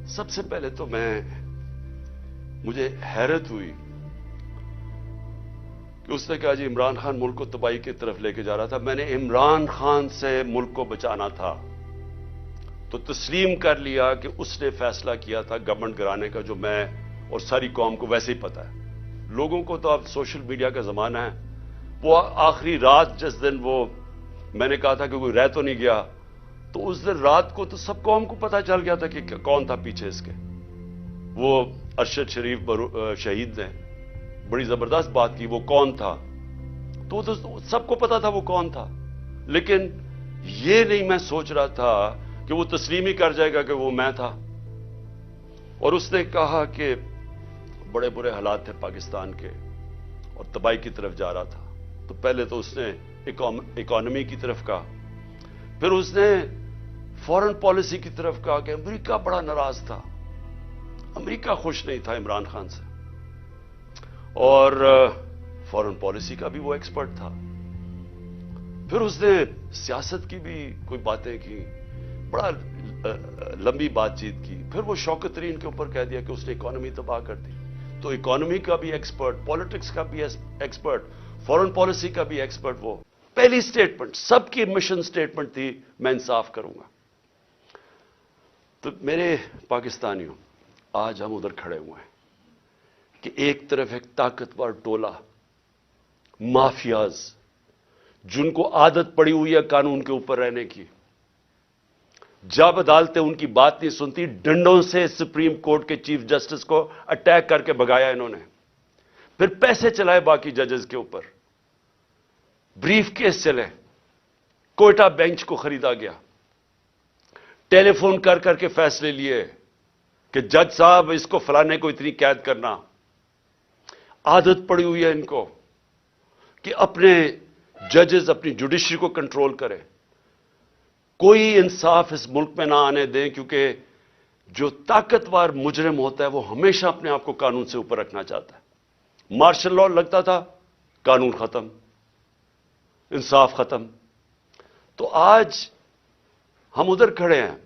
سب سے پہلے تو مجھے حیرت ہوئی کہ اس نے کہا جی عمران خان ملک کو تباہی کی طرف لے کے جا رہا تھا. میں نے عمران خان سے ملک کو بچانا تھا تو تسلیم کر لیا کہ اس نے فیصلہ کیا تھا گورنمنٹ گرانے کا، جو میں اور ساری قوم کو ویسے ہی پتا ہے. لوگوں کو تو اب سوشل میڈیا کا زمانہ ہے. وہ آخری رات جس دن میں نے کہا تھا کہ کوئی رہ تو نہیں گیا، تو اس دن رات کو تو سب قوم کو پتا چل گیا تھا کہ کون تھا پیچھے اس کے. وہ ارشد شریف شہید نے بڑی زبردست بات کی، وہ کون تھا تو سب کو پتا تھا وہ کون تھا. لیکن یہ نہیں میں سوچ رہا تھا کہ وہ تسلیم ہی کر جائے گا کہ وہ میں تھا. اور اس نے کہا کہ بڑے برے حالات تھے پاکستان کے اور تباہی کی طرف جا رہا تھا. تو پہلے تو اس نے اکانومی کی طرف کہا، پھر اس نے فورن پالیسی کی طرف کہا کہ امریکہ بڑا ناراض تھا، امریکہ خوش نہیں تھا عمران خان سے، اور فورن پالیسی کا بھی وہ ایکسپرٹ تھا. پھر اس نے سیاست کی بھی کوئی باتیں کی، بڑا لمبی بات چیت کی. پھر وہ شوکت ترین کے اوپر کہہ دیا کہ اس نے اکانومی تباہ کر دی. تو اکانومی کا بھی ایکسپرٹ، پالیٹکس کا بھی ایکسپرٹ، فورن پالیسی کا بھی ایکسپرٹ. وہ پہلی سٹیٹمنٹ سب کی مشن سٹیٹمنٹ تھی، میں انصاف کروں گا. تو میرے پاکستانیوں، آج ہم ادھر کھڑے ہوئے ہیں کہ ایک طرف ایک طاقتور ٹولہ مافیاز جن کو عادت پڑی ہوئی ہے قانون کے اوپر رہنے کی، جب عدالتیں ان کی بات نہیں سنتی ڈنڈوں سے سپریم کورٹ کے چیف جسٹس کو اٹیک کر کے بھگایا انہوں نے. پھر پیسے چلائے باقی ججز کے اوپر، بریف کیس چلے، کوئٹہ بینچ کو خریدا گیا، ٹیلی فون کر کر کے فیصلے لیے کہ جج صاحب اس کو فلانے کو اتنی قید کرنا. عادت پڑی ہوئی ہے ان کو کہ اپنے ججز اپنی جوڈیشری کو کنٹرول کرے. کوئی انصاف اس ملک میں نہ آنے دیں، کیونکہ جو طاقتور مجرم ہوتا ہے وہ ہمیشہ اپنے آپ کو قانون سے اوپر رکھنا چاہتا ہے. مارشل لاء لگتا تھا، قانون ختم، انصاف ختم. تو آج ہم ادھر کھڑے ہیں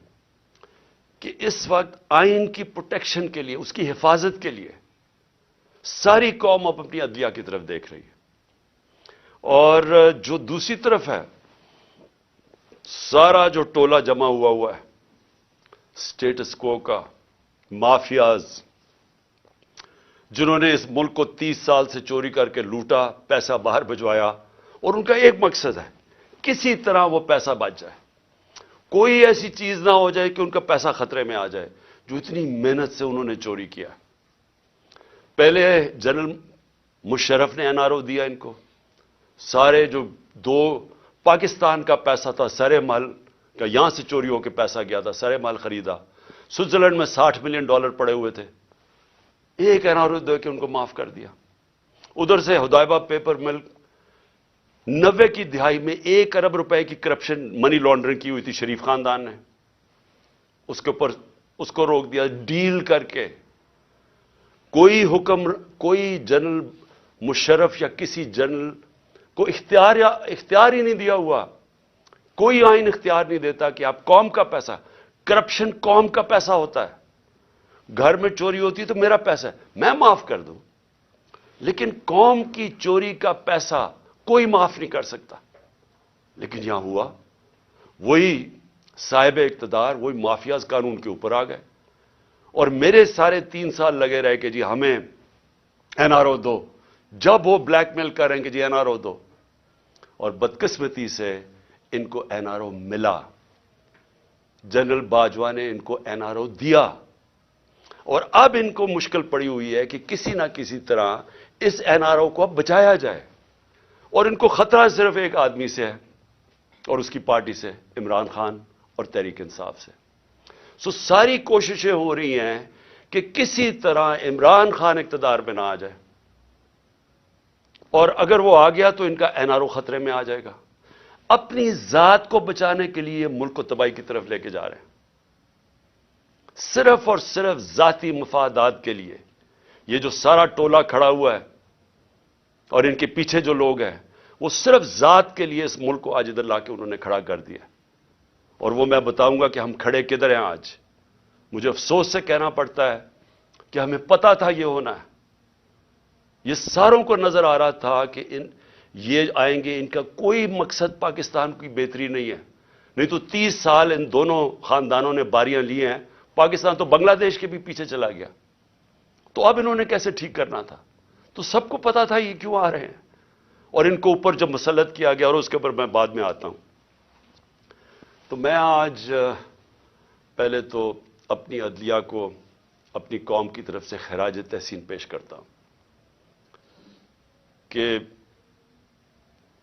کہ اس وقت آئین کی پروٹیکشن کے لیے، اس کی حفاظت کے لیے ساری قوم اب اپنی عدلیہ کی طرف دیکھ رہی ہے. اور جو دوسری طرف ہے، سارا جو ٹولہ جمع ہوا ہے سٹیٹس کو کا، مافیاز جنہوں نے اس ملک کو 30 سال سے چوری کر کے لوٹا، پیسہ باہر بھجوایا، اور ان کا ایک مقصد ہے کسی طرح وہ پیسہ بچ جائے، کوئی ایسی چیز نہ ہو جائے کہ ان کا پیسہ خطرے میں آ جائے جو اتنی محنت سے انہوں نے چوری کیا. پہلے جنرل مشرف نے NRO دیا ان کو، سارے جو 2 پاکستان کا پیسہ تھا سارے مال کا، یہاں سے چوری ہو کے پیسہ گیا تھا، سارے مال خریدا. سوئٹزرلینڈ میں $60 ملین پڑے ہوئے تھے، ایک NRO دے کے ان کو معاف کر دیا. ادھر سے ہدایبہ پیپر مل 90 کی دہائی میں 1 ارب روپے کی کرپشن منی لانڈرنگ کی ہوئی تھی شریف خاندان نے، اس کے اوپر اس کو روک دیا ڈیل کر کے. کوئی حکم، کوئی جنرل مشرف یا کسی جنرل کو اختیار ہی نہیں دیا ہوا، کوئی آئین اختیار نہیں دیتا کہ آپ قوم کا پیسہ، کرپشن قوم کا پیسہ ہوتا ہے. گھر میں چوری ہوتی ہے تو میرا پیسہ ہے، میں معاف کر دوں، لیکن قوم کی چوری کا پیسہ کوئی معاف نہیں کر سکتا. لیکن یہاں ہوا، وہی صاحب اقتدار، وہی مافیاز قانون کے اوپر آ گئے. اور میرے سارے 3 سال لگے رہے کہ جی ہمیں NRO دو، جب وہ بلیک میل کریں کہ جی NRO دو، اور بدقسمتی سے ان کو NRO ملا. جنرل باجوہ نے ان کو NRO دیا، اور اب ان کو مشکل پڑی ہوئی ہے کہ کسی نہ کسی طرح اس NRO کو اب بچایا جائے. اور ان کو خطرہ صرف ایک آدمی سے ہے اور اس کی پارٹی سے، عمران خان اور تحریک انصاف سے. ساری کوششیں ہو رہی ہیں کہ کسی طرح عمران خان اقتدار پہ نہ آ جائے، اور اگر وہ آ گیا تو ان کا NRO خطرے میں آ جائے گا. اپنی ذات کو بچانے کے لیے ملک کو تباہی کی طرف لے کے جا رہے ہیں، صرف اور صرف ذاتی مفادات کے لیے. یہ جو سارا ٹولہ کھڑا ہوا ہے اور ان کے پیچھے جو لوگ ہیں، وہ صرف ذات کے لیے اس ملک کو آج ادھر لا کے انہوں نے کھڑا کر دیا. اور وہ میں بتاؤں گا کہ ہم کھڑے کدھر ہیں آج. مجھے افسوس سے کہنا پڑتا ہے کہ ہمیں پتا تھا یہ ہونا ہے. یہ ساروں کو نظر آ رہا تھا کہ یہ آئیں گے, ان کا کوئی مقصد پاکستان کی بہتری نہیں ہے. نہیں تو 30 سال ان دونوں خاندانوں نے باریاں لی ہیں, پاکستان تو بنگلہ دیش کے بھی پیچھے چلا گیا. تو اب انہوں نے کیسے ٹھیک کرنا تھا؟ تو سب کو پتا تھا یہ کیوں آ رہے ہیں, اور ان کو اوپر جب مسلط کیا گیا, اور اس کے اوپر میں بعد میں آتا ہوں. تو میں آج پہلے تو اپنی عدلیہ کو اپنی قوم کی طرف سے خراج تحسین پیش کرتا ہوں کہ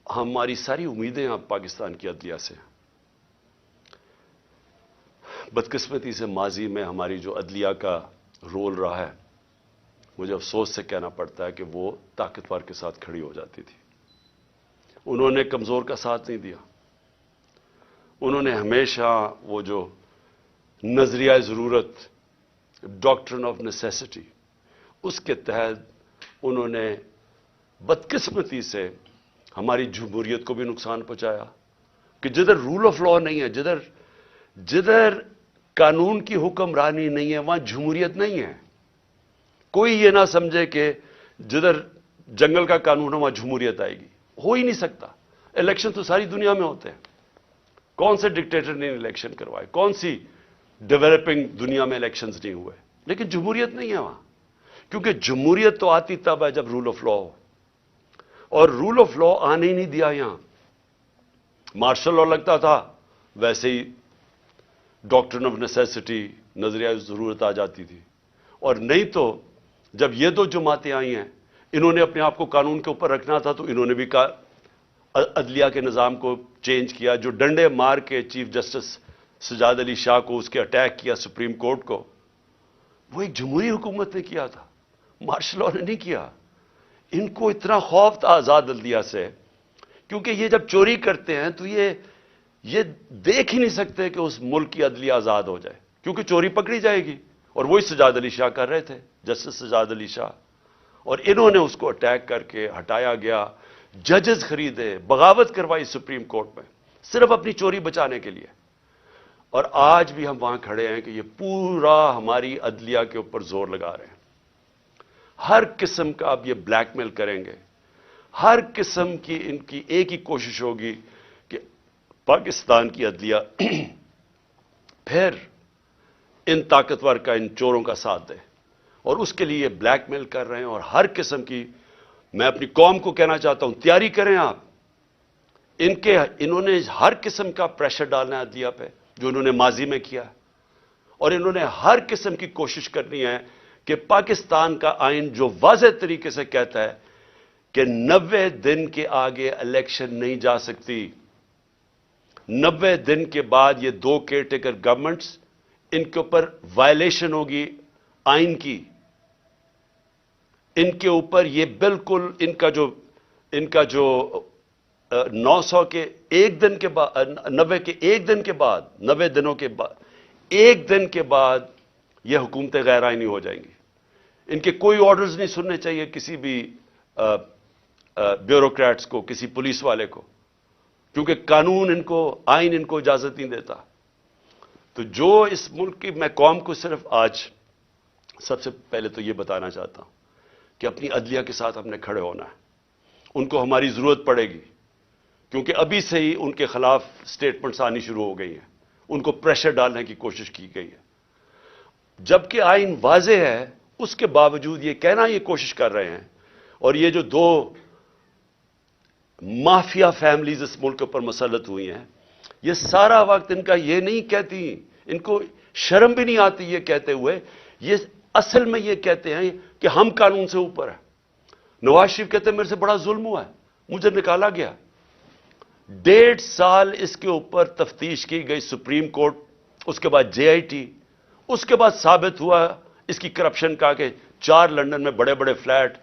ہماری ساری امیدیں اب پاکستان کی عدلیہ سے. بدقسمتی سے ماضی میں ہماری جو عدلیہ کا رول رہا ہے, مجھے افسوس سے کہنا پڑتا ہے کہ وہ طاقتور کے ساتھ کھڑی ہو جاتی تھی. انہوں نے کمزور کا ساتھ نہیں دیا. انہوں نے ہمیشہ وہ جو نظریہ ضرورت, ڈاکٹرن آف نیسیسٹی, اس کے تحت انہوں نے بدقسمتی سے ہماری جمہوریت کو بھی نقصان پہنچایا. کہ جدھر رول آف لا نہیں ہے, جدھر قانون کی حکمرانی نہیں ہے, وہاں جمہوریت نہیں ہے. کوئی یہ نہ سمجھے کہ جدھر جنگل کا قانون ہے وہاں جمہوریت آئے گی. ہو ہی نہیں سکتا. الیکشن تو ساری دنیا میں ہوتے ہیں. کون سے ڈکٹیٹر نے الیکشن کروائے؟ کون سی ڈیولپنگ دنیا میں الیکشنز نہیں ہوئے؟ لیکن جمہوریت نہیں ہے وہاں. کیونکہ جمہوریت تو آتی تب ہے جب رول آف لا ہو, اور رول آف لا آنے ہی نہیں دیا یہاں. مارشل لا لگتا تھا, ویسے ہی ڈاکٹرن آف نیسیسٹی, نظریہ ضرورت آ جاتی تھی. اور نہیں تو جب یہ دو جماعتیں آئی ہیں, انہوں نے اپنے آپ کو قانون کے اوپر رکھنا تھا, تو انہوں نے بھی عدلیہ کے نظام کو چینج کیا. جو ڈنڈے مار کے چیف جسٹس سجاد علی شاہ کو اس کے اٹیک کیا سپریم کورٹ کو, وہ ایک جمہوری حکومت نے کیا تھا, مارشل لا نے نہیں کیا. ان کو اتنا خوف تھا آزاد عدلیہ سے, کیونکہ یہ جب چوری کرتے ہیں تو یہ دیکھ ہی نہیں سکتے کہ اس ملک کی عدلیہ آزاد ہو جائے, کیونکہ چوری پکڑی جائے گی. اور وہی سجاد علی شاہ کر رہے تھے, جسٹس سجاد علی شاہ. اور انہوں نے اس کو اٹیک کر کے ہٹایا گیا. ججز خریدے, بغاوت کروائی سپریم کورٹ میں, صرف اپنی چوری بچانے کے لیے. اور آج بھی ہم وہاں کھڑے ہیں کہ یہ پورا ہماری عدلیہ کے اوپر زور لگا رہے ہیں. ہر قسم کا اب یہ بلیک میل کریں گے. ہر قسم کی ان کی ایک ہی کوشش ہوگی کہ پاکستان کی عدلیہ پھر ان طاقتور کا, ان چوروں کا ساتھ دے. اور اس کے لیے بلیک میل کر رہے ہیں. اور ہر قسم کی, میں اپنی قوم کو کہنا چاہتا ہوں, تیاری کریں آپ. انہوں نے ہر قسم کا پریشر ڈالنا ہے عدلیہ پہ, جو انہوں نے ماضی میں کیا. اور انہوں نے ہر قسم کی کوشش کرنی ہے کہ پاکستان کا آئین جو واضح طریقے سے کہتا ہے کہ 90 دن کے آگے الیکشن نہیں جا سکتی. 90 دن کے بعد یہ دو کیئر ٹیکر گورنمنٹس, ان کے اوپر وائلیشن ہوگی آئین کی. ان کے اوپر یہ بالکل ان کا جو 900 کے ایک دن کے بعد, 90 کے ایک دن کے بعد, 90 دنوں کے بعد, ایک دن کے بعد یہ حکومتیں غیر آئینی ہو جائیں گی. ان کے کوئی آرڈرز نہیں سننے چاہیے کسی بھی بیوروکریٹس کو, کسی پولیس والے کو, کیونکہ قانون ان کو, آئین ان کو اجازت نہیں دیتا. تو جو اس ملک کی, میں قوم کو صرف آج سب سے پہلے تو یہ بتانا چاہتا ہوں کہ اپنی عدلیہ کے ساتھ ہم نے کھڑے ہونا ہے. ان کو ہماری ضرورت پڑے گی, کیونکہ ابھی سے ہی ان کے خلاف سٹیٹمنٹس آنی شروع ہو گئی ہیں. ان کو پریشر ڈالنے کی کوشش کی گئی ہے. جبکہ آئین واضح ہے, اس کے باوجود یہ کہنا یہ کوشش کر رہے ہیں. اور یہ جو دو مافیا فیملیز اس ملک پر مسلط ہوئی ہیں, یہ سارا وقت ان کا یہ نہیں کہتی, ان کو شرم بھی نہیں آتی یہ کہتے ہوئے. یہ اصل میں یہ کہتے ہیں کہ ہم قانون سے اوپر ہیں. نواز شریف کہتے ہیں میرے سے بڑا ظلم ہوا ہے, مجھے نکالا گیا. 1.5 سال اس کے اوپر تفتیش کی گئی سپریم کورٹ, اس کے بعد جے آئی ٹی, اس کے بعد ثابت ہوا اس کی کرپشن کا کہ 4 لندن میں بڑے بڑے فلیٹ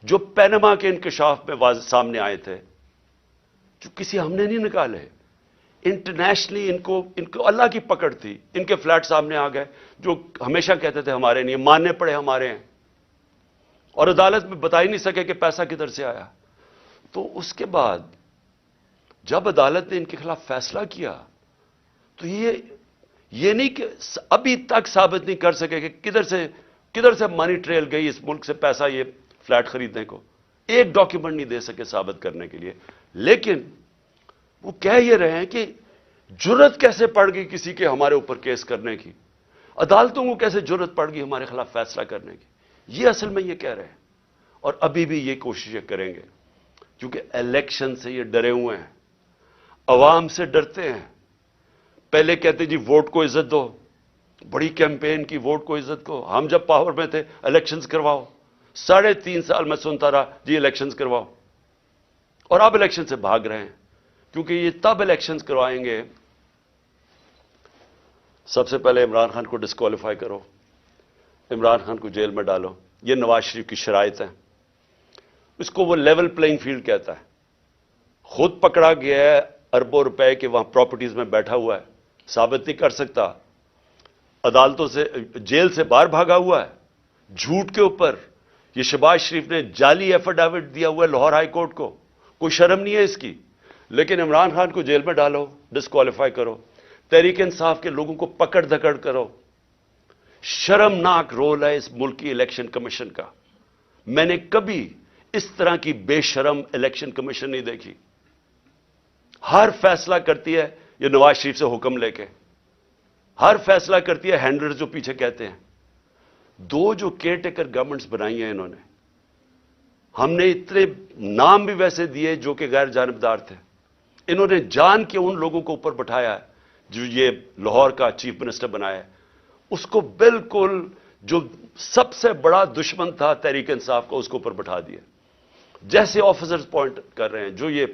جو پینما کے انکشاف میں سامنے آئے تھے, جو کسی ہم نے نہیں نکالے. انٹرنیشنلی ان کو اللہ کی پکڑ تھی, ان کے فلیٹ سامنے آ گئے جو ہمیشہ کہتے تھے ہمارے نہیں, ماننے پڑے ہمارے ہیں. اور عدالت میں بتا ہی نہیں سکے کہ پیسہ کدھر سے آیا. تو اس کے بعد جب عدالت نے ان کے خلاف فیصلہ کیا تو یہ نہیں کہ ابھی تک ثابت نہیں کر سکے کہ کدھر سے منی ٹریل گئی اس ملک سے پیسہ یہ فلیٹ خریدنے کو. ایک ڈاکیومنٹ نہیں دے سکے ثابت کرنے کے لیے. لیکن وہ کہہ یہ رہے ہیں کہ جرت کیسے پڑ گئی کسی کے ہمارے اوپر کیس کرنے کی, عدالتوں کو کیسے جرت پڑ گئی ہمارے خلاف فیصلہ کرنے کی. یہ اصل میں یہ کہہ رہے ہیں, اور ابھی بھی یہ کوششیں کریں گے, کیونکہ الیکشن سے یہ ڈرے ہوئے ہیں, عوام سے ڈرتے ہیں. پہلے کہتے جی ووٹ کو عزت دو, بڑی کیمپین کی ووٹ کو عزت کو. ہم جب پاور میں تھے الیکشنز کرواؤ, 3.5 سال میں سنتا رہا جی الیکشنز کرواؤ, اور اب الیکشن سے بھاگ رہے ہیں. کیونکہ یہ تب الیکشنز کروائیں گے, سب سے پہلے عمران خان کو ڈسکوالیفائی کرو, عمران خان کو جیل میں ڈالو. یہ نواز شریف کی شرائط ہیں. اس کو وہ لیول پلینگ فیلڈ کہتا ہے. خود پکڑا گیا ہے اربوں روپے کے وہاں پراپرٹیز میں بیٹھا ہوا ہے, ثابت نہیں کر سکتا, عدالتوں سے جیل سے باہر بھاگا ہوا ہے جھوٹ کے اوپر. یہ شہباز شریف نے جعلی ایفیڈیوٹ دیا ہوا ہے لاہور ہائی کورٹ کو, کوئی شرم نہیں ہے اس کی. لیکن عمران خان کو جیل میں ڈالو, ڈسکوالیفائی کرو, تحریک انصاف کے لوگوں کو پکڑ دھکڑ کرو. شرمناک رول ہے اس ملک کی الیکشن کمیشن کا. میں نے کبھی اس طرح کی بے شرم الیکشن کمیشن نہیں دیکھی. ہر فیصلہ کرتی ہے یہ نواز شریف سے حکم لے کے, ہر فیصلہ کرتی ہے ہینڈلر جو پیچھے کہتے ہیں. 2 جو کیئر ٹیکر گورنمنٹس بنائی ہیں انہوں نے, ہم نے اتنے نام بھی ویسے دیے جو کہ غیر جانبدار تھے. انہوں نے جان کے ان لوگوں کو اوپر بٹھایا ہے جو یہ لاہور کا چیف منسٹر بنایا ہے. اس کو بالکل جو سب سے بڑا دشمن تھا تحریک انصاف کا, اس کو اوپر بٹھا دیا. جیسے آفیسرز پوائنٹ کر رہے ہیں, جو یہ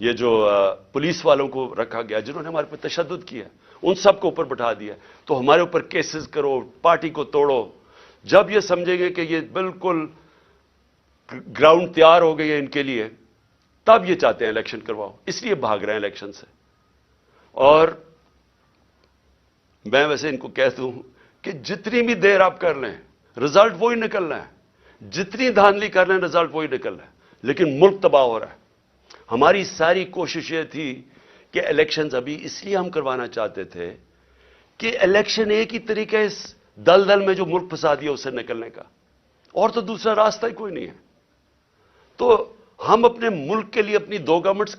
جو پولیس والوں کو رکھا گیا جنہوں نے ہمارے پہ تشدد کیا, ان سب کو اوپر بٹھا دیا. تو ہمارے اوپر کیسز کرو, پارٹی کو توڑو. جب یہ سمجھیں گے کہ یہ بالکل گراؤنڈ تیار ہو گئی ہے ان کے لیے, تب یہ چاہتے ہیں الیکشن کرواؤ. اس لیے بھاگ رہے ہیں الیکشن سے. اور میں ویسے ان کو کہتا ہوں کہ جتنی بھی دیر آپ کر لیں رزلٹ وہی نکلنا ہے, جتنی دھاندلی کر لیں رزلٹ وہی نکلنا ہے. لیکن ملک تباہ ہو رہا ہے. ہماری ساری کوشش یہ تھی کہ الیکشنز ابھی اس لیے ہم کروانا چاہتے تھے کہ الیکشن ایک ہی طریقہ ہے اس دلدل میں جو ملک پھنسا دیا اس سے نکلنے کا, اور تو دوسرا راستہ ہی کوئی نہیں ہے. تو ہم اپنے ملک کے لیے اپنی 2 گورنمنٹس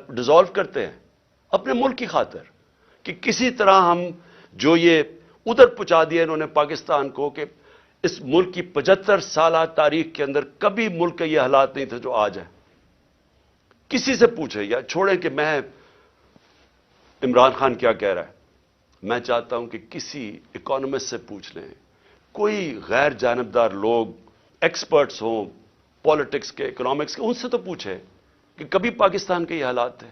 ڈیزالو کرتے ہیں اپنے ملک کی خاطر, کہ کسی طرح ہم جو یہ ادھر پہنچا دیا انہوں نے پاکستان کو, کہ اس ملک کی 75 سالہ تاریخ کے اندر کبھی ملک کے یہ حالات نہیں تھے جو آج ہیں. کسی سے پوچھے یا چھوڑیں کہ میں عمران خان کیا کہہ رہا ہے, میں چاہتا ہوں کہ کسی اکانومسٹ سے پوچھ لیں, کوئی غیر جانبدار لوگ ایکسپرٹس ہوں پالیٹکس کے, اکنامکس کے, ان سے تو پوچھے کہ کبھی پاکستان کے یہ حالات تھے.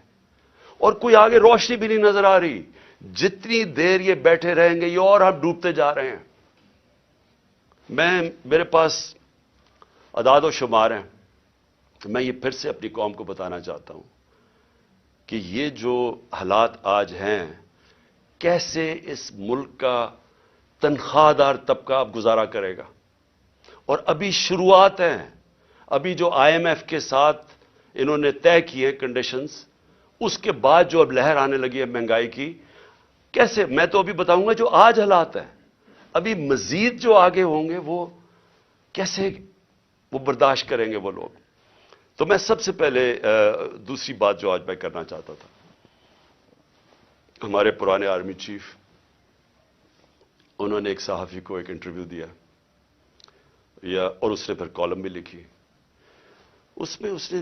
اور کوئی آگے روشنی بھی نہیں نظر آ رہی. جتنی دیر یہ بیٹھے رہیں گے یہ اور ہم ڈوبتے جا رہے ہیں. میرے پاس اعداد و شمار ہیں, میں یہ پھر سے اپنی قوم کو بتانا چاہتا ہوں کہ یہ جو حالات آج ہیں, کیسے اس ملک کا تنخواہ دار طبقہ اب گزارا کرے گا. اور ابھی شروعات ہیں, ابھی جو IMF کے ساتھ انہوں نے طے کیے کنڈیشنز, اس کے بعد جو اب لہر آنے لگی ہے مہنگائی کی, کیسے, میں تو ابھی بتاؤں گا جو آج حالات ہیں, ابھی مزید جو آگے ہوں گے وہ کیسے وہ برداشت کریں گے وہ لوگ. تو میں سب سے پہلے دوسری بات جو آج میں کرنا چاہتا تھا, ہمارے پرانے آرمی چیف, انہوں نے ایک صحافی کو ایک انٹرویو دیا اور اس نے پھر کالم بھی لکھی. اس میں اس نے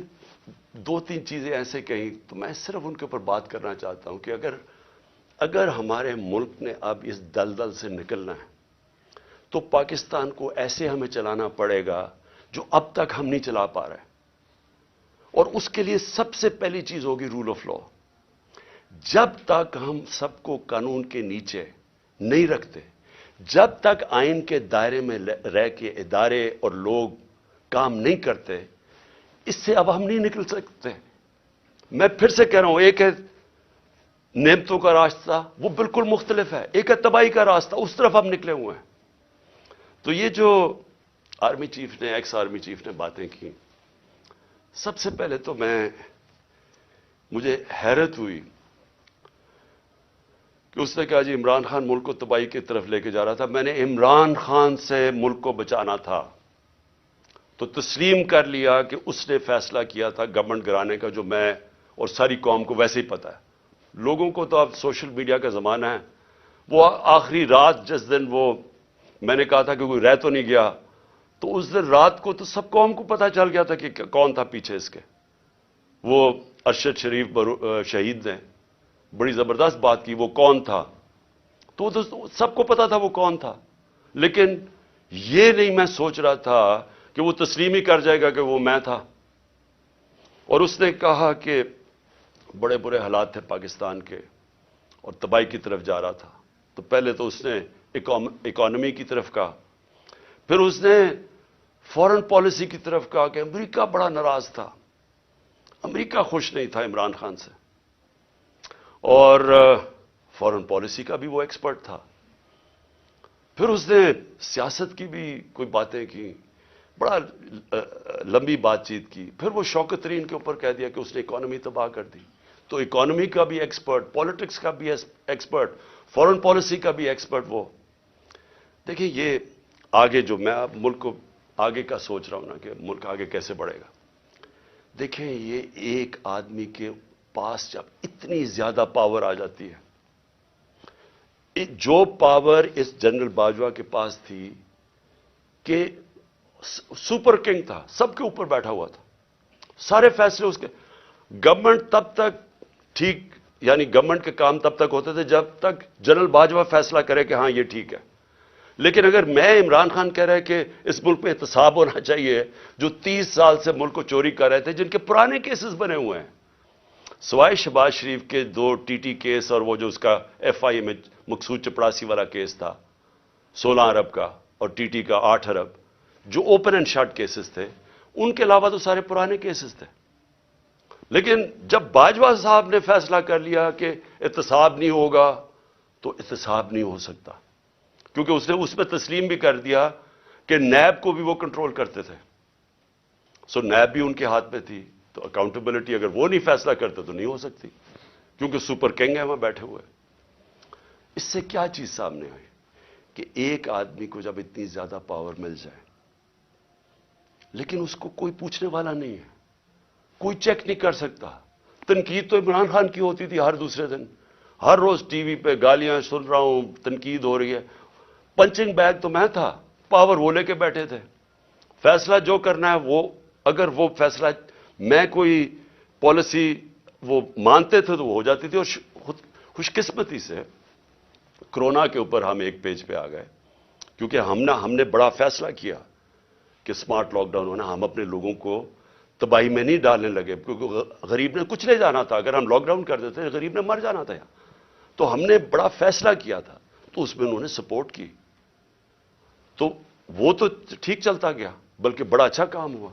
2-3 چیزیں ایسے کہیں, تو میں صرف ان کے اوپر بات کرنا چاہتا ہوں کہ اگر ہمارے ملک نے اب اس دلدل سے نکلنا ہے تو پاکستان کو ایسے ہمیں چلانا پڑے گا جو اب تک ہم نہیں چلا پا رہے. اور اس کے لیے سب سے پہلی چیز ہوگی رول آف لا. جب تک ہم سب کو قانون کے نیچے نہیں رکھتے, جب تک آئین کے دائرے میں رہ کے ادارے اور لوگ کام نہیں کرتے, اس سے اب ہم نہیں نکل سکتے. میں پھر سے کہہ رہا ہوں, ایک ہے نعمتوں کا راستہ, وہ بالکل مختلف ہے, ایک ہے تباہی کا راستہ, اس طرف ہم نکلے ہوئے ہیں. تو یہ جو آرمی چیف نے, ایکس آرمی چیف نے باتیں کی, سب سے پہلے تو مجھے حیرت ہوئی کہ اس نے کہا جی عمران خان ملک کو تباہی کی طرف لے کے جا رہا تھا، میں نے عمران خان سے ملک کو بچانا تھا، تو تسلیم کر لیا کہ اس نے فیصلہ کیا تھا گورنمنٹ گرانے کا، جو میں اور ساری قوم کو ویسے ہی پتہ ہے۔ لوگوں کو تو اب سوشل میڈیا کا زمانہ ہے، وہ آخری رات جس دن وہ میں نے کہا تھا کہ کوئی رہ تو نہیں گیا، تو اس دن رات کو تو سب قوم کو پتہ چل گیا تھا کہ کون تھا پیچھے اس کے۔ وہ ارشد شریف شہید نے بڑی زبردست بات کی، وہ کون تھا، تو سب کو پتا تھا وہ کون تھا، لیکن یہ نہیں میں سوچ رہا تھا کہ وہ تسلیم ہی کر جائے گا کہ وہ میں تھا۔ اور اس نے کہا کہ بڑے برے حالات تھے پاکستان کے اور تباہی کی طرف جا رہا تھا، تو پہلے تو اس نے اکانومی کی طرف کہا، پھر اس نے فورن پالیسی کی طرف کہا کہ امریکہ بڑا ناراض تھا، امریکہ خوش نہیں تھا عمران خان سے، اور فورن پالیسی کا بھی وہ ایکسپرٹ تھا۔ پھر اس نے سیاست کی بھی کوئی باتیں کی، بڑا لمبی بات چیت کی، پھر وہ شوکت ترین کے اوپر کہہ دیا کہ اس نے اکانومی تباہ کر دی، تو اکانومی کا بھی ایکسپرٹ، پالیٹکس کا بھی ایکسپرٹ، فورن پالیسی کا بھی ایکسپرٹ وہ۔ دیکھیں یہ آگے جو میں اب ملک کو آگے کا سوچ رہا ہوں نا کہ ملک آگے کیسے بڑھے گا، دیکھیں یہ ایک آدمی کے پاس جب اتنی زیادہ پاور آ جاتی ہے، جو پاور اس جنرل باجوہ کے پاس تھی کہ سپر کنگ تھا، سب کے اوپر بیٹھا ہوا تھا، سارے فیصلے اس کے، گورنمنٹ تب تک ٹھیک، یعنی گورنمنٹ کے کام تب تک ہوتے تھے جب تک جنرل باجوہ فیصلہ کرے کہ ہاں یہ ٹھیک ہے، لیکن اگر میں عمران خان کہہ رہے کہ اس ملک میں احتساب ہونا چاہیے، جو 30 سال سے ملک کو چوری کر رہے تھے، جن کے پرانے کیسز بنے ہوئے ہیں، سوائے شہباز شریف کے 2 ٹی ٹی کیس اور وہ جو اس کا ایف آئی اے میں مقصود چپڑاسی والا کیس تھا 16 ارب کا، اور ٹی ٹی کا 8 ارب، جو اوپن اینڈ شٹ کیسز تھے، ان کے علاوہ تو سارے پرانے کیسز تھے۔ لیکن جب باجوہ صاحب نے فیصلہ کر لیا کہ احتساب نہیں ہوگا، تو احتساب نہیں ہو سکتا، کیونکہ اس نے اس میں تسلیم بھی کر دیا کہ نیب کو بھی وہ کنٹرول کرتے تھے، سو نیب بھی ان کے ہاتھ میں تھی، تو اکاؤنٹیبلٹی اگر وہ نہیں فیصلہ کرتے تو نہیں ہو سکتی، کیونکہ سپر کنگ ہے وہاں بیٹھے ہوئے۔ اس سے کیا چیز سامنے آئی کہ ایک آدمی کو جب اتنی زیادہ پاور مل جائے، لیکن اس کو کوئی پوچھنے والا نہیں ہے، کوئی چیک نہیں کر سکتا۔ تنقید تو عمران خان کی ہوتی تھی ہر دوسرے دن، ہر روز ٹی وی پہ گالیاں سن رہا ہوں، تنقید ہو رہی ہے، پنچنگ بیگ تو میں تھا، پاور وہ لے کے بیٹھے تھے، فیصلہ جو کرنا ہے وہ، اگر وہ فیصلہ میں کوئی پالیسی وہ مانتے تھے تو وہ ہو جاتی تھی۔ اور خوش قسمتی سے کرونا کے اوپر ہم ایک پیج پہ آ گئے، کیونکہ ہم نے بڑا فیصلہ کیا کہ سمارٹ لاک ڈاؤن ہونا، ہم اپنے لوگوں کو تباہی میں نہیں ڈالنے لگے، کیونکہ غریب نے کچھ لے جانا تھا، اگر ہم لاک ڈاؤن کر دیتے غریب نے مر جانا تھا یہاں، تو ہم نے بڑا فیصلہ کیا تھا، تو اس میں انہوں نے سپورٹ کی، تو وہ تو ٹھیک چلتا گیا، بلکہ بڑا اچھا کام ہوا۔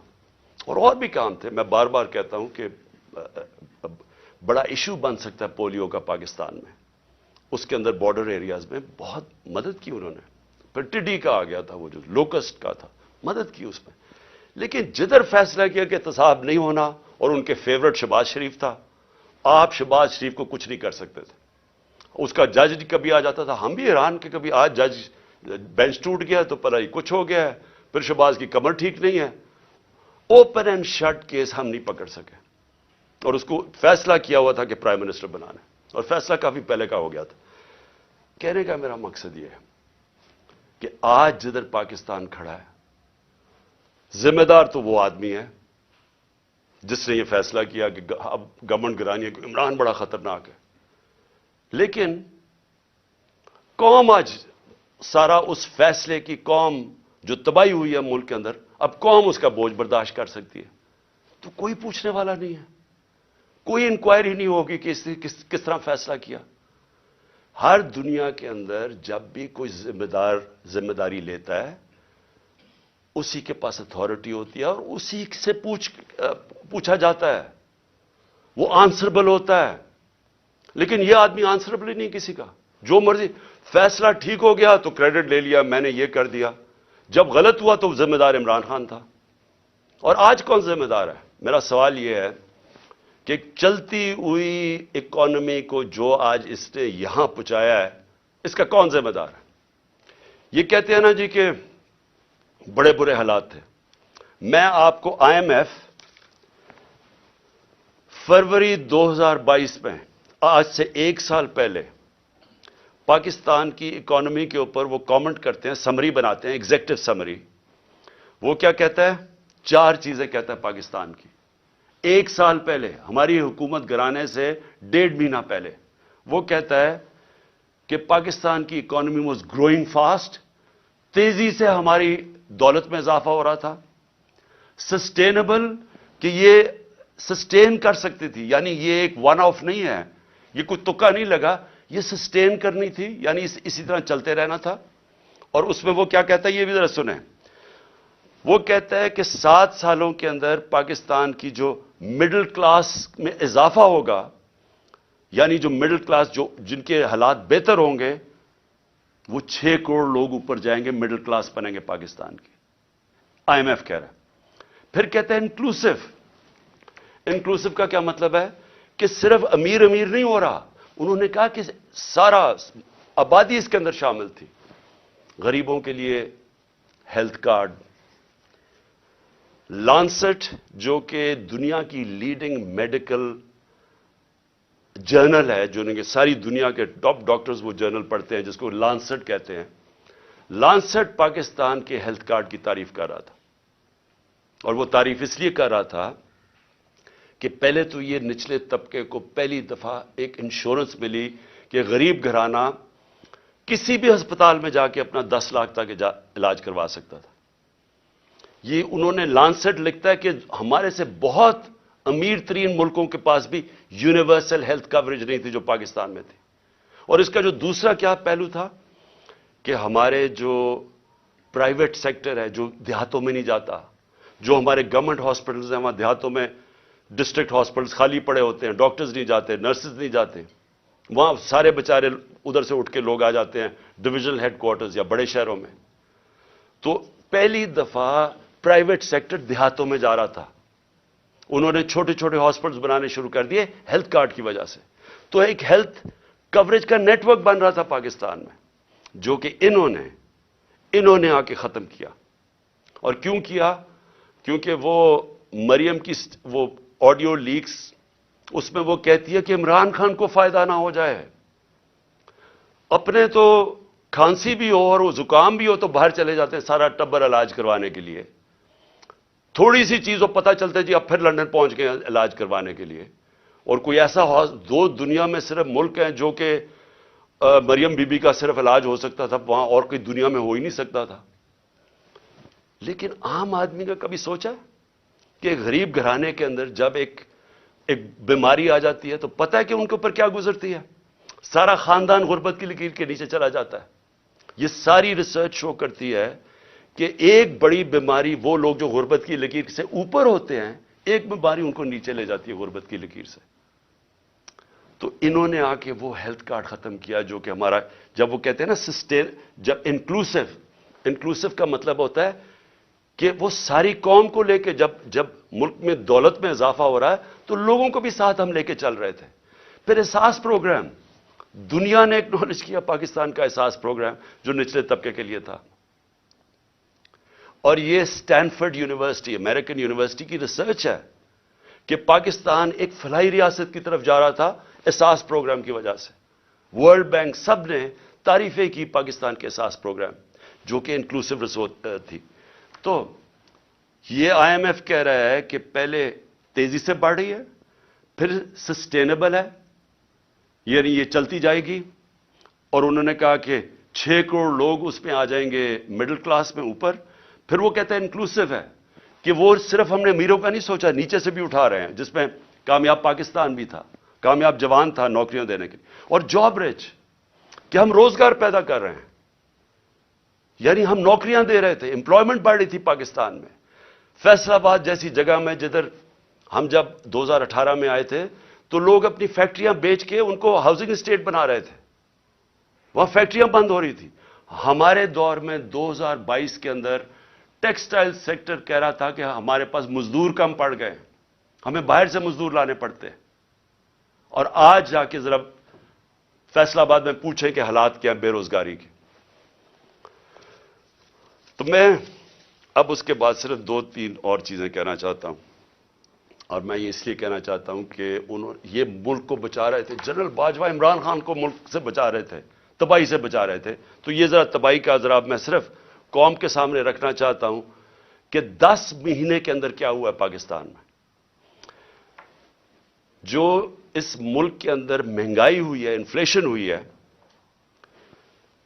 اور بھی کام تھے، میں بار بار کہتا ہوں کہ بڑا ایشو بن سکتا ہے پولیو کا پاکستان میں، اس کے اندر بارڈر ایریاز میں بہت مدد کی انہوں نے، پھر ٹڈی کا آ گیا تھا، وہ جو لوکسٹ کا تھا، مدد کی اس میں، لیکن جدھر فیصلہ کیا کہ احتساب نہیں ہونا، اور ان کے فیورٹ شہباز شریف تھا، آپ شہباز شریف کو کچھ نہیں کر سکتے تھے، اس کا جج کبھی آ جاتا تھا، ہم بھی حیران کہ کبھی آج جج بینچ ٹوٹ گیا تو پتہ ہی کچھ ہو گیا ہے، پھر شہباز کی کمر ٹھیک نہیں ہے، اوپن اینڈ شٹ کیس ہم نہیں پکڑ سکے، اور اس کو فیصلہ کیا ہوا تھا کہ پرائم منسٹر بنانا ہے، اور فیصلہ کافی پہلے کا ہو گیا تھا۔ کہنے کا میرا مقصد یہ ہے کہ آج جدھر پاکستان کھڑا ہے، ذمہ دار تو وہ آدمی ہے جس نے یہ فیصلہ کیا کہ اب گورنمنٹ گرانی ہے، کہ عمران بڑا خطرناک ہے، لیکن قوم آج سارا اس فیصلے کی، قوم جو تباہی ہوئی ہے ملک کے اندر، اب قوم اس کا بوجھ برداشت کر سکتی ہے، تو کوئی پوچھنے والا نہیں ہے، کوئی انکوائری نہیں ہوگی کہ اس نے کس طرح فیصلہ کیا۔ ہر دنیا کے اندر جب بھی کوئی ذمہ داری لیتا ہے، اسی کے پاس اتھارٹی ہوتی ہے، اور اسی سے پوچھا جاتا ہے، وہ آنسربل ہوتا ہے، لیکن یہ آدمی آنسربل ہی نہیں کسی کا، جو مرضی فیصلہ ٹھیک ہو گیا تو کریڈٹ لے لیا، میں نے یہ کر دیا، جب غلط ہوا تو ذمہ دار عمران خان تھا، اور آج کون ذمہ دار ہے؟ میرا سوال یہ ہے کہ چلتی ہوئی اکانومی کو جو آج اس نے یہاں پہنچایا ہے اس کا کون ذمہ دار ہے؟ یہ کہتے ہیں نا جی کہ بڑے برے حالات تھے. میں آپ کو آئی ایم ایف فروری 2022 میں آج سے 1 سال پہلے پاکستان کی اکانومی کے اوپر وہ کامنٹ کرتے ہیں, سمری بناتے ہیں, ایگزیکٹو سمری. وہ کیا کہتا ہے؟ 4 چیزیں کہتا ہے پاکستان کی. 1 سال پہلے ہماری حکومت گرانے سے 1.5 مہینہ پہلے وہ کہتا ہے کہ پاکستان کی اکانومی واز گروئنگ فاسٹ, تیزی سے ہماری دولت میں اضافہ ہو رہا تھا. سسٹینیبل, کہ یہ سسٹین کر سکتی تھی, یعنی یہ ایک ون آف نہیں ہے, یہ کوئی تکا نہیں لگا, یہ سسٹین کرنی تھی, یعنی اسی طرح چلتے رہنا تھا. اور اس میں وہ کیا کہتا ہے یہ بھی ذرا سنیں. وہ کہتا ہے کہ 7 سالوں کے اندر پاکستان کی جو مڈل کلاس میں اضافہ ہوگا, یعنی جو مڈل کلاس جن کے حالات بہتر ہوں گے, وہ 6 کروڑ لوگ اوپر جائیں گے, مڈل کلاس بنیں گے پاکستان کی. آئی ایم ایف کہہ رہا ہے. پھر کہتے ہیں انکلوسو. انکلوسو کا کیا مطلب ہے؟ کہ صرف امیر امیر نہیں ہو رہا, انہوں نے کہا کہ سارا آبادی اس کے اندر شامل تھی. غریبوں کے لیے ہیلتھ کارڈ. لانسٹ جو کہ دنیا کی لیڈنگ میڈیکل جرنل ہے, جو کہ ساری دنیا کے ٹاپ ڈاکٹرز وہ جرنل پڑھتے ہیں, جس کو لانسٹ کہتے ہیں. لانسٹ پاکستان کے ہیلتھ کارڈ کی تعریف کر رہا تھا, اور وہ تعریف اس لیے کر رہا تھا کہ پہلے تو یہ نچلے طبقے کو پہلی دفعہ ایک انشورنس ملی کہ غریب گھرانہ کسی بھی ہسپتال میں جا کے اپنا 10 لاکھ تک علاج کروا سکتا تھا. یہ انہوں نے لانسٹ لکھتا ہے کہ ہمارے سے بہت امیر ترین ملکوں کے پاس بھی یونیورسل ہیلتھ کوریج نہیں تھی جو پاکستان میں تھی. اور اس کا جو دوسرا کیا پہلو تھا کہ ہمارے جو پرائیویٹ سیکٹر ہے جو دیہاتوں میں نہیں جاتا, جو ہمارے گورنمنٹ ہاسپٹلز ہیں وہاں دیہاتوں میں ڈسٹرکٹ ہاسپٹلز خالی پڑے ہوتے ہیں, ڈاکٹرز نہیں جاتے, نرسز نہیں جاتے, وہاں سارے بیچارے ادھر سے اٹھ کے لوگ آ جاتے ہیں ڈویژنل ہیڈ کوارٹرز یا بڑے شہروں میں. تو پہلی دفعہ پرائیویٹ سیکٹر دیہاتوں میں جا رہا تھا. انہوں نے چھوٹے چھوٹے ہاسپٹلز بنانے شروع کر دیے ہیلتھ کارڈ کی وجہ سے. تو ایک ہیلتھ کوریج کا نیٹ ورک بن رہا تھا پاکستان میں, جو کہ انہوں نے آ کے ختم کیا. اور کیوں کیا؟ کیونکہ وہ مریم کی وہ آڈیو لیکس, اس میں وہ کہتی ہے کہ عمران خان کو فائدہ نہ ہو جائے. اپنے تو کھانسی بھی ہو اور وہ زکام بھی ہو تو باہر چلے جاتے ہیں سارا ٹبر علاج کروانے کے لیے. تھوڑی سی چیز ہو پتہ چلتا ہے جی اب پھر لندن پہنچ گئے علاج کروانے کے لیے. اور کوئی ایسا دو دنیا میں صرف ملک ہیں جو کہ مریم بی بی کا صرف علاج ہو سکتا تھا, وہاں اور کوئی دنیا میں ہو ہی نہیں سکتا تھا. لیکن عام آدمی کا کبھی سوچا کہ غریب گھرانے کے اندر جب ایک بیماری آ جاتی ہے تو پتہ ہے کہ ان کے اوپر کیا گزرتی ہے؟ سارا خاندان غربت کی لکیر کے نیچے چلا جاتا ہے. یہ ساری ریسرچ شو کرتی ہے کہ ایک بڑی بیماری وہ لوگ جو غربت کی لکیر سے اوپر ہوتے ہیں, ایک بیماری ان کو نیچے لے جاتی ہے غربت کی لکیر سے. تو انہوں نے آ کے وہ ہیلتھ کارڈ ختم کیا جو کہ ہمارا, جب وہ کہتے ہیں نا سسٹین, جب انکلوسو کا مطلب ہوتا ہے کہ وہ ساری قوم کو لے کے, جب ملک میں دولت میں اضافہ ہو رہا ہے تو لوگوں کو بھی ساتھ ہم لے کے چل رہے تھے. پھر احساس پروگرام, دنیا نے ایکنالج کیا پاکستان کا احساس پروگرام جو نچلے طبقے کے لیے تھا. اور یہ سٹینفورڈ یونیورسٹی, امریکن یونیورسٹی کی ریسرچ ہے کہ پاکستان ایک فلاحی ریاست کی طرف جا رہا تھا احساس پروگرام کی وجہ سے. ورلڈ بینک سب نے تعریفیں کی پاکستان کے احساس پروگرام جو کہ انکلوسو ریسورس تھی. تو یہ آئی ایم ایف کہہ رہا ہے کہ پہلے تیزی سے بڑھ رہی ہے, پھر سسٹینیبل ہے, یعنی یہ چلتی جائے گی. اور انہوں نے کہا کہ 6 کروڑ لوگ اس میں آ جائیں گے مڈل کلاس میں اوپر. پھر وہ کہتا ہے انکلوسو ہے کہ وہ صرف ہم نے امیروں کا نہیں سوچا, نیچے سے بھی اٹھا رہے ہیں, جس میں کامیاب پاکستان بھی تھا, کامیاب جوان تھا نوکریاں دینے کے لیے. اور جاب ریچ کہ ہم روزگار پیدا کر رہے ہیں, یعنی ہم نوکریاں دے رہے تھے, امپلائمنٹ بڑھ رہی تھی پاکستان میں. فیصل آباد جیسی جگہ میں جدھر ہم جب 2018 میں آئے تھے تو لوگ اپنی فیکٹریاں بیچ کے ان کو ہاؤسنگ اسٹیٹ بنا رہے تھے, وہاں فیکٹریاں بند ہو رہی تھی. ہمارے دور میں 2022 کے اندر ٹیکسٹائل سیکٹر کہہ رہا تھا کہ ہمارے پاس مزدور کم پڑ گئے, ہمیں باہر سے مزدور لانے پڑتے ہیں. اور آج جا کے ذرا فیصل آباد میں پوچھیں کہ حالات کیا بے روزگاری کے. تو میں اب اس کے بعد صرف 2-3 اور چیزیں کہنا چاہتا ہوں. اور میں یہ اس لیے کہنا چاہتا ہوں کہ یہ ملک کو بچا رہے تھے. جنرل باجوہ عمران خان کو ملک سے بچا رہے تھے, تباہی سے بچا رہے تھے. تو یہ ذرا تباہی کا ذرا میں صرف قوم کے سامنے رکھنا چاہتا ہوں کہ 10 مہینے کے اندر کیا ہوا ہے پاکستان میں. جو اس ملک کے اندر مہنگائی ہوئی ہے, انفلیشن ہوئی ہے.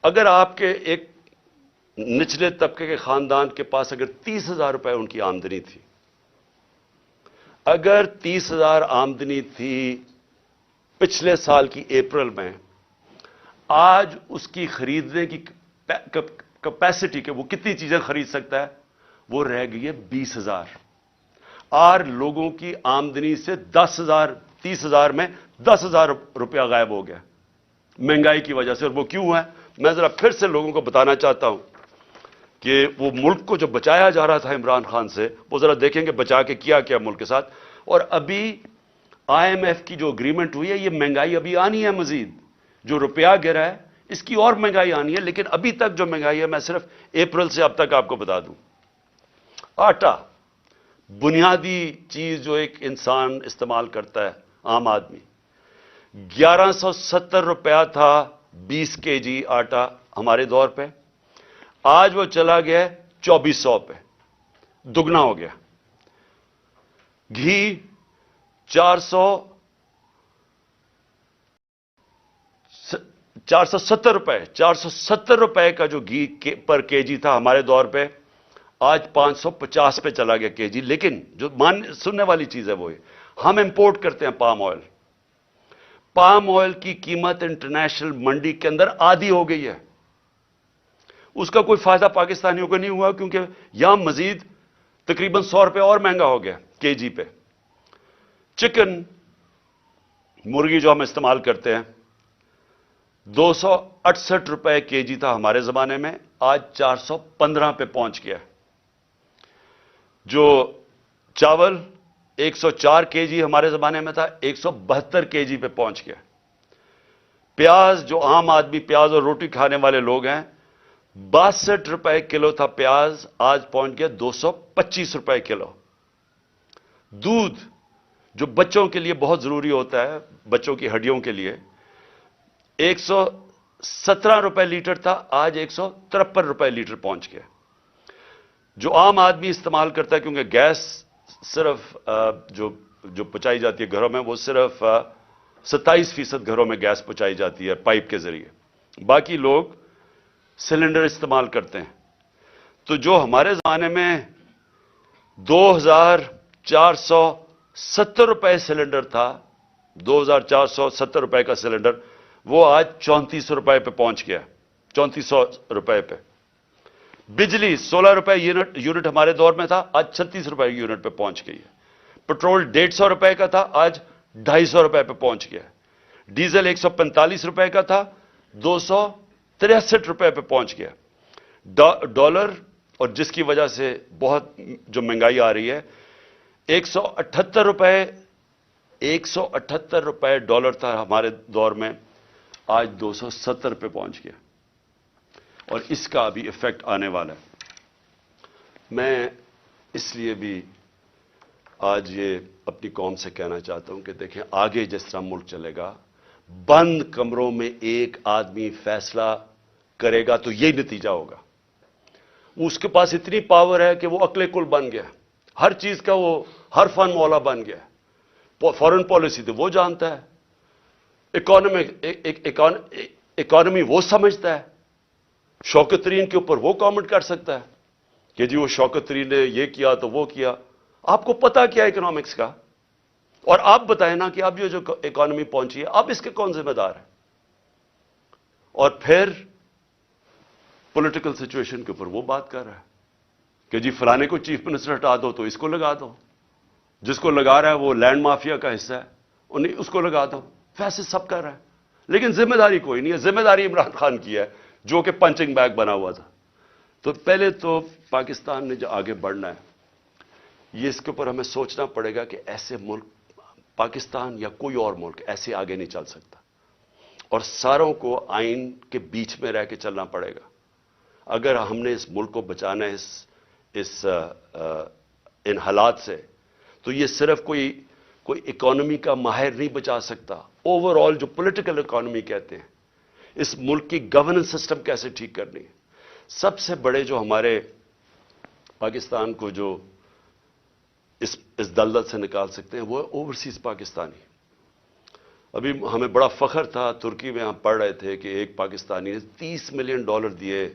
اگر آپ کے ایک نچلے طبقے کے خاندان کے پاس اگر 30,000 روپے ان کی آمدنی تھی, اگر 30,000 آمدنی تھی پچھلے سال کی اپریل میں, آج اس کی خریدنے کی کیپیسٹی کہ وہ کتنی چیزیں خرید سکتا ہے, وہ رہ گئی ہے 20,000. اور لوگوں کی آمدنی سے 10,000 30,000 میں 10,000 روپیہ غائب ہو گیا مہنگائی کی وجہ سے. اور وہ کیوں ہے, میں ذرا پھر سے لوگوں کو بتانا چاہتا ہوں کہ وہ ملک کو جو بچایا جا رہا تھا عمران خان سے, وہ ذرا دیکھیں کہ بچا کے کیا ملک کے ساتھ. اور ابھی IMF کی جو اگریمنٹ ہوئی ہے, یہ مہنگائی ابھی آنی ہے مزید. جو روپیہ گرا ہے اس کی اور مہنگائی آنی ہے. لیکن ابھی تک جو مہنگائی ہے, میں صرف اپریل سے اب تک آپ کو بتا دوں. آٹا, بنیادی چیز جو ایک انسان استعمال کرتا ہے, عام آدمی, 1170 روپیہ تھا 20 kg آٹا ہمارے دور پہ. آج وہ چلا گیا 2400 پہ, دگنا ہو گیا. گھی 470 روپے, 470 روپے کا جو گھی پر kg تھا ہمارے دور پہ, آج 550 پہ چلا گیا kg. لیکن جو سننے والی چیز ہے وہ ہے, ہم امپورٹ کرتے ہیں پام آئل. پام آئل کی قیمت انٹرنیشنل منڈی کے اندر آدھی ہو گئی ہے. اس کا کوئی فائدہ پاکستانیوں کو نہیں ہوا, کیونکہ یہاں مزید تقریباً 100 روپے اور مہنگا ہو گیا kg پہ. چکن, مرغی جو ہم استعمال کرتے ہیں, 268 روپے kg تھا ہمارے زمانے میں, آج 415 پہ پہنچ گیا. جو چاول 104 kg ہمارے زمانے میں تھا, 172 kg پہ پہنچ گیا. پیاز, جو عام آدمی پیاز اور روٹی کھانے والے لوگ ہیں, 62 روپے کلو تھا پیاز, آج پہنچ گیا 225 روپے کلو. دودھ, جو بچوں کے لیے بہت ضروری ہوتا ہے, بچوں کی ہڈیوں کے لیے, 117 روپے لیٹر تھا, آج 153 روپے لیٹر پہنچ گیا. جو عام آدمی استعمال کرتا ہے, کیونکہ گیس صرف جو پہنچائی جاتی ہے گھروں میں, وہ صرف 27% گھروں میں گیس پہنچائی جاتی ہے پائپ کے ذریعے, باقی لوگ سلنڈر استعمال کرتے ہیں. تو جو ہمارے زمانے میں 2,470 روپے سلنڈر تھا, 2,470 روپے کا سلنڈر, وہ آج 3400 روپے پہ پہنچ گیا, 3400 روپے پہ. بجلی 16 روپے یونٹ ہمارے دور میں تھا, آج 36 روپے یونٹ پہ پہنچ گئی ہے. پٹرول 150 روپے کا تھا, آج 250 روپے پہ پہنچ گیا. ڈیزل 145 روپے کا تھا, 263 روپے پہ پہنچ گیا. ڈالر, اور جس کی وجہ سے بہت جو مہنگائی آ رہی ہے, 178 روپے ڈالر تھا ہمارے دور میں, آج 270 پہ پہنچ گیا. اور اس کا بھی ایفیکٹ آنے والا ہے. میں اس لیے بھی آج یہ اپنی قوم سے کہنا چاہتا ہوں کہ دیکھیں, آگے جس طرح ملک چلے گا, بند کمروں میں ایک آدمی فیصلہ کرے گا تو یہی نتیجہ ہوگا. اس کے پاس اتنی پاور ہے کہ وہ عقل کل بن گیا, ہر چیز کا وہ ہر فن مولا بن گیا. فارن پالیسی تو وہ جانتا ہے, اکانومی وہ سمجھتا ہے, شوکت ترین کے اوپر وہ کامنٹ کر سکتا ہے کہ جی وہ شوکت ترین نے یہ کیا تو وہ کیا. آپ کو پتا کیا اکنامکس کا؟ اور آپ بتائیں نا کہ اب یہ جو اکانومی پہنچی ہے, اب اس کے کون ذمہ دار ہے؟ اور پھر پولیٹیکل سچویشن کے اوپر وہ بات کر رہا ہے کہ جی فلانے کو چیف منسٹر ہٹا دو تو اس کو لگا دو, جس کو لگا رہا ہے وہ لینڈ مافیا کا حصہ ہے, انہیں اس کو لگا دو. فیصلے سب کر رہا ہے, لیکن ذمہ داری کوئی نہیں ہے. ذمہ داری عمران خان کی ہے, جو کہ پنچنگ بیگ بنا ہوا تھا. تو پہلے تو پاکستان نے جو آگے بڑھنا ہے, یہ اس کے اوپر ہمیں سوچنا پڑے گا کہ ایسے ملک پاکستان یا کوئی اور ملک ایسے آگے نہیں چل سکتا، اور ساروں کو آئین کے بیچ میں رہ کے چلنا پڑے گا اگر ہم نے اس ملک کو بچانا ہے ان حالات سے۔ تو یہ صرف کوئی اکانومی کا ماہر نہیں بچا سکتا، اوور آل جو پولیٹیکل اکانومی کہتے ہیں، اس ملک کی گورننس سسٹم کیسے ٹھیک کرنی ہے۔ سب سے بڑے جو ہمارے پاکستان کو جو اس دلدل سے نکال سکتے ہیں وہ اوورسیز پاکستانی۔ ابھی ہمیں بڑا فخر تھا، ترکی میں ہم پڑھ رہے تھے کہ ایک پاکستانی نے $30 ملین دیے،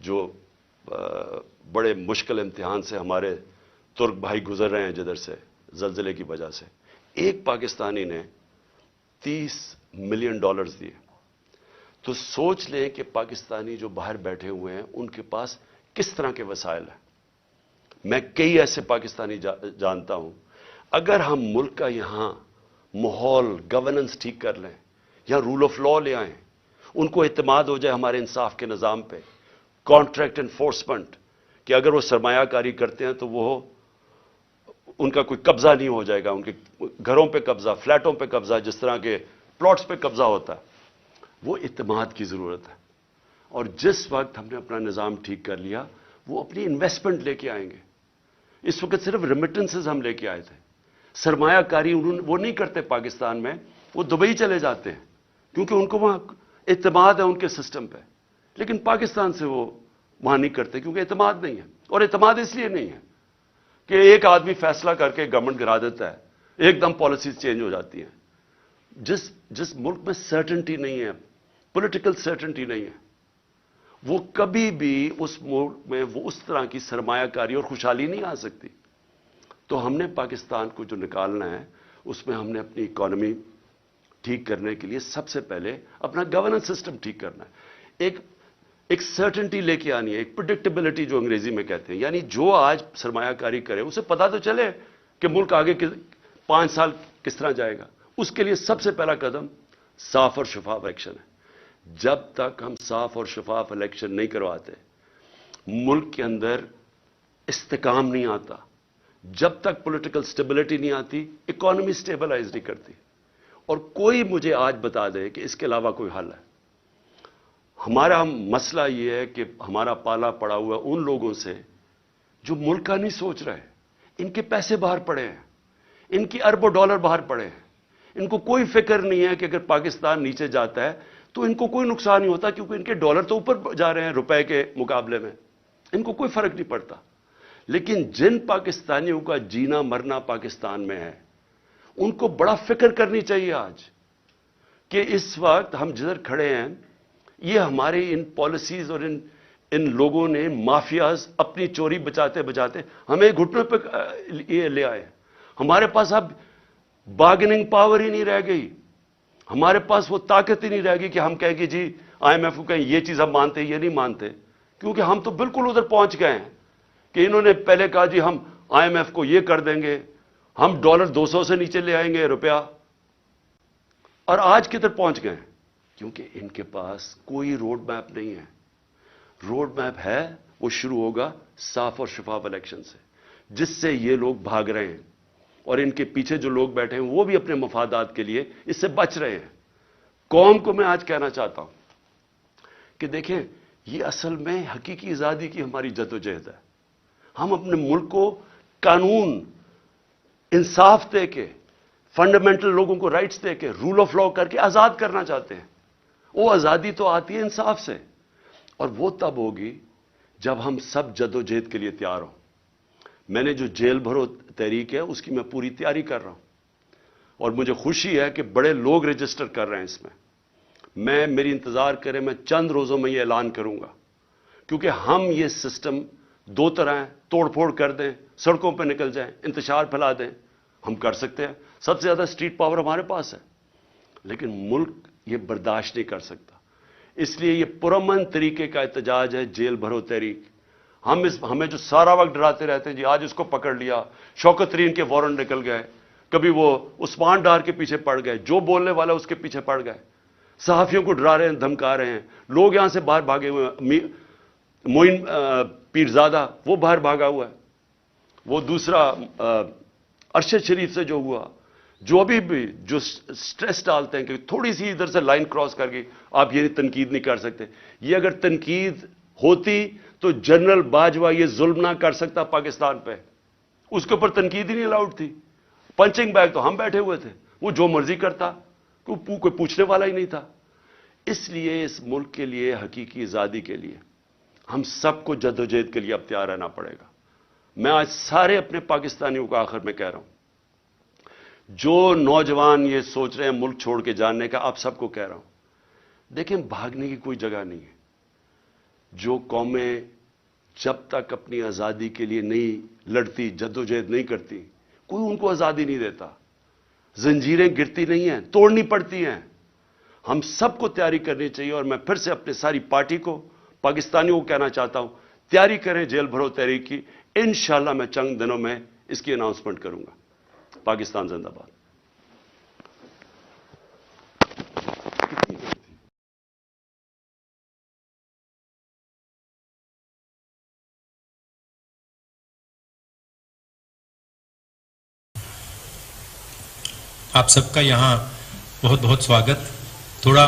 جو بڑے مشکل امتحان سے ہمارے ترک بھائی گزر رہے ہیں جدھر سے زلزلے کی وجہ سے۔ ایک پاکستانی نے $30 ملین دیے۔ تو سوچ لیں کہ پاکستانی جو باہر بیٹھے ہوئے ہیں ان کے پاس کس طرح کے وسائل ہیں۔ میں کئی ایسے پاکستانی جانتا ہوں، اگر ہم ملک کا یہاں ماحول گورننس ٹھیک کر لیں یا رول آف لا لے آئیں، ان کو اعتماد ہو جائے ہمارے انصاف کے نظام پہ، کانٹریکٹ انفورسمنٹ، کہ اگر وہ سرمایہ کاری کرتے ہیں تو وہ ان کا کوئی قبضہ نہیں ہو جائے گا، ان کے گھروں پہ قبضہ، فلیٹوں پہ قبضہ، جس طرح کے پلاٹس پہ قبضہ ہوتا ہے۔ وہ اعتماد کی ضرورت ہے، اور جس وقت ہم نے اپنا نظام ٹھیک کر لیا وہ اپنی انویسٹمنٹ لے کے آئیں گے۔ اس وقت صرف ریمیٹنسز ہم لے کے آئے تھے، سرمایہ کاری وہ نہیں کرتے پاکستان میں، وہ دبئی چلے جاتے ہیں کیونکہ ان کو وہاں اعتماد ہے ان کے سسٹم پہ، لیکن پاکستان سے وہ وہاں نہیں کرتے کیونکہ اعتماد نہیں ہے۔ اور اعتماد اس لیے نہیں ہے کہ ایک آدمی فیصلہ کر کے گورنمنٹ گرا دیتا ہے، ایک دم پالیسیز چینج ہو جاتی ہیں۔ جس ملک میں سرٹنٹی نہیں ہے، پولیٹیکل سرٹنٹی نہیں ہے، وہ کبھی بھی اس ملک میں وہ اس طرح کی سرمایہ کاری اور خوشحالی نہیں آ سکتی۔ تو ہم نے پاکستان کو جو نکالنا ہے اس میں ہم نے اپنی اکانومی ٹھیک کرنے کے لیے سب سے پہلے اپنا گورننس سسٹم ٹھیک کرنا ہے، ایک سرٹنٹی لے کے آنی ہے، ایک پریڈکٹیبلٹی جو انگریزی میں کہتے ہیں، یعنی جو آج سرمایہ کاری کرے اسے پتا تو چلے کہ ملک آگے 5 سال کس طرح جائے گا۔ اس کے لیے سب سے پہلا قدم صاف اور شفاف الیکشن ہے۔ جب تک ہم صاف اور شفاف الیکشن نہیں کرواتے، ملک کے اندر استحکام نہیں آتا، جب تک پولیٹیکل سٹیبلٹی نہیں آتی، اکانومی سٹیبلائز نہیں کرتی۔ اور کوئی مجھے آج بتا دے کہ اس کے علاوہ کوئی حل ہے۔ ہمارا مسئلہ یہ ہے کہ ہمارا پالا پڑا ہوا ان لوگوں سے جو ملک کا نہیں سوچ رہے، ان کے پیسے باہر پڑے ہیں، ان کی اربوں ڈالر باہر پڑے ہیں، ان کو کوئی فکر نہیں ہے کہ اگر پاکستان نیچے جاتا ہے تو ان کو کوئی نقصان نہیں ہوتا کیونکہ ان کے ڈالر تو اوپر جا رہے ہیں روپے کے مقابلے میں، ان کو کوئی فرق نہیں پڑتا۔ لیکن جن پاکستانیوں کا جینا مرنا پاکستان میں ہے ان کو بڑا فکر کرنی چاہیے آج کہ اس وقت ہم جدھر کھڑے ہیں یہ ہمارے ان پالیسیز اور ان لوگوں نے مافیاز اپنی چوری بچاتے بچاتے ہمیں گھٹنوں پہ یہ لے آئے۔ ہمارے پاس اب بارگیننگ پاور ہی نہیں رہ گئی، ہمارے پاس وہ طاقت ہی نہیں رہ گئی کہ ہم کہیں کہ جی آئی ایم ایف کو کہیں یہ چیز ہم مانتے یہ نہیں مانتے، کیونکہ ہم تو بالکل ادھر پہنچ گئے ہیں کہ انہوں نے پہلے کہا جی ہم آئی ایم ایف کو یہ کر دیں گے، ہم ڈالر 200 سے نیچے لے آئیں گے روپیہ، اور آج کدھر پہنچ گئے ہیں؟ کیونکہ ان کے پاس کوئی روڈ میپ نہیں ہے۔ روڈ میپ ہے وہ شروع ہوگا صاف اور شفاف الیکشن سے، جس سے یہ لوگ بھاگ رہے ہیں، اور ان کے پیچھے جو لوگ بیٹھے ہیں وہ بھی اپنے مفادات کے لیے اس سے بچ رہے ہیں۔ قوم کو میں آج کہنا چاہتا ہوں کہ دیکھیں یہ اصل میں حقیقی آزادی کی ہماری جدوجہد ہے۔ ہم اپنے ملک کو قانون، انصاف دے کے، فنڈامنٹل لوگوں کو رائٹس دے کے، رول آف لا کر کے آزاد کرنا چاہتے ہیں۔ وہ آزادی تو آتی ہے انصاف سے، اور وہ تب ہوگی جب ہم سب جدوجہد کے لیے تیار ہوں۔ میں نے جو جیل بھرو تحریک ہے اس کی میں پوری تیاری کر رہا ہوں، اور مجھے خوشی ہے کہ بڑے لوگ رجسٹر کر رہے ہیں اس میں میری انتظار کریں، میں چند روزوں میں یہ اعلان کروں گا، کیونکہ ہم یہ سسٹم 2 طرح ہیں، توڑ پھوڑ کر دیں، سڑکوں پہ نکل جائیں، انتشار پھیلا دیں، ہم کر سکتے ہیں، سب سے زیادہ اسٹریٹ پاور ہمارے پاس ہے، لیکن ملک یہ برداشت نہیں کر سکتا۔ اس لیے یہ پرامن طریقے کا احتجاج ہے جیل بھرو تحریک۔ ہمیں جو سارا وقت ڈراتے رہتے ہیں جی آج اس کو پکڑ لیا، شوکت ترین کے وارنٹ نکل گئے، کبھی وہ عثمان ڈار کے پیچھے پڑ گئے، جو بولنے والا اس کے پیچھے پڑ گئے، صحافیوں کو ڈرا رہے ہیں، دھمکا رہے ہیں، لوگ یہاں سے باہر بھاگے ہوئے ہیں، معین پیرزادہ وہ باہر بھاگا ہوا ہے۔ وہ دوسرا ارشد شریف سے جو ہوا، جو ابھی بھی جو سٹریس ڈالتے ہیں کہ تھوڑی سی ادھر سے لائن کراس کر کے آپ یہ تنقید نہیں کر سکتے، یہ اگر تنقید ہوتی تو جنرل باجوہ یہ ظلم نہ کر سکتا پاکستان پہ، اس کے اوپر تنقید ہی نہیں الاؤڈ تھی. پنچنگ بیگ تو ہم بیٹھے ہوئے تھے، وہ جو مرضی کرتا، کوئی پوچھنے والا ہی نہیں تھا. اس لیے اس ملک کے لیے، حقیقی آزادی کے لیے ہم سب کو جدوجہد کے لیے اب تیار رہنا پڑے گا. میں آج سارے اپنے پاکستانیوں کو آخر میں کہہ رہا ہوں، جو نوجوان یہ سوچ رہے ہیں ملک چھوڑ کے جانے کا، آپ سب کو کہہ رہا ہوں، دیکھیں بھاگنے کی کوئی جگہ نہیں ہے. جو قومیں جب تک اپنی آزادی کے لیے نہیں لڑتی، جدوجہد نہیں کرتی، کوئی ان کو آزادی نہیں دیتا. زنجیریں گرتی نہیں ہیں، توڑنی پڑتی ہیں. ہم سب کو تیاری کرنی چاہیے. اور میں پھر سے اپنے ساری پارٹی کو، پاکستانیوں کو کہنا چاہتا ہوں، تیاری کریں جیل بھرو تحریک کی. انشاءاللہ میں چند دنوں میں اس کی اناؤنسمنٹ کروں گا. پاکستان زندہ باد. آپ سب کا یہاں بہت بہت سواگت. تھوڑا